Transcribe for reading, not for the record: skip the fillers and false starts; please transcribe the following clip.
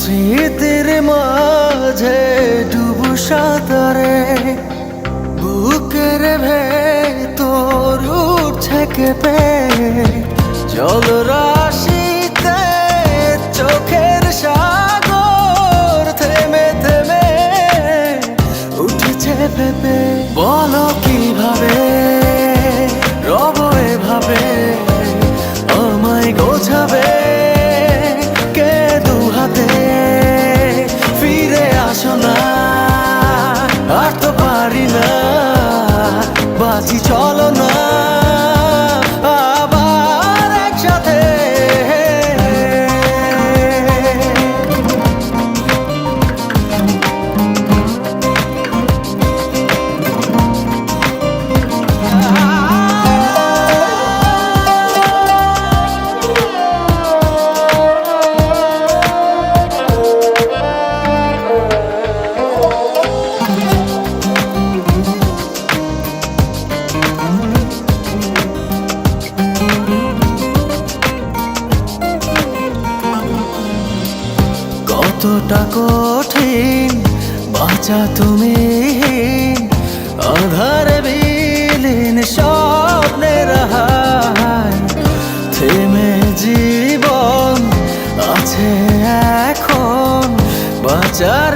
স্মৃতির মাঝে ডুবু সাঁতারে বুকের ভেতর উঠছে কেঁপে জলরাশিতে চোখের সাগর থেমে থেমে উঠেছে ভেবে বলো কিভাবে রব এভাবে আমায় গোছাবে কে দু হাতে ফিরে আসো না আর তো পারি না বাঁচি চলো না আবার একসাথে কতটা কঠিন বাঁচা তুমি আধারে বিলীন স্বপ্নের হায় থেমে জীবন আছে এখন বাঁচার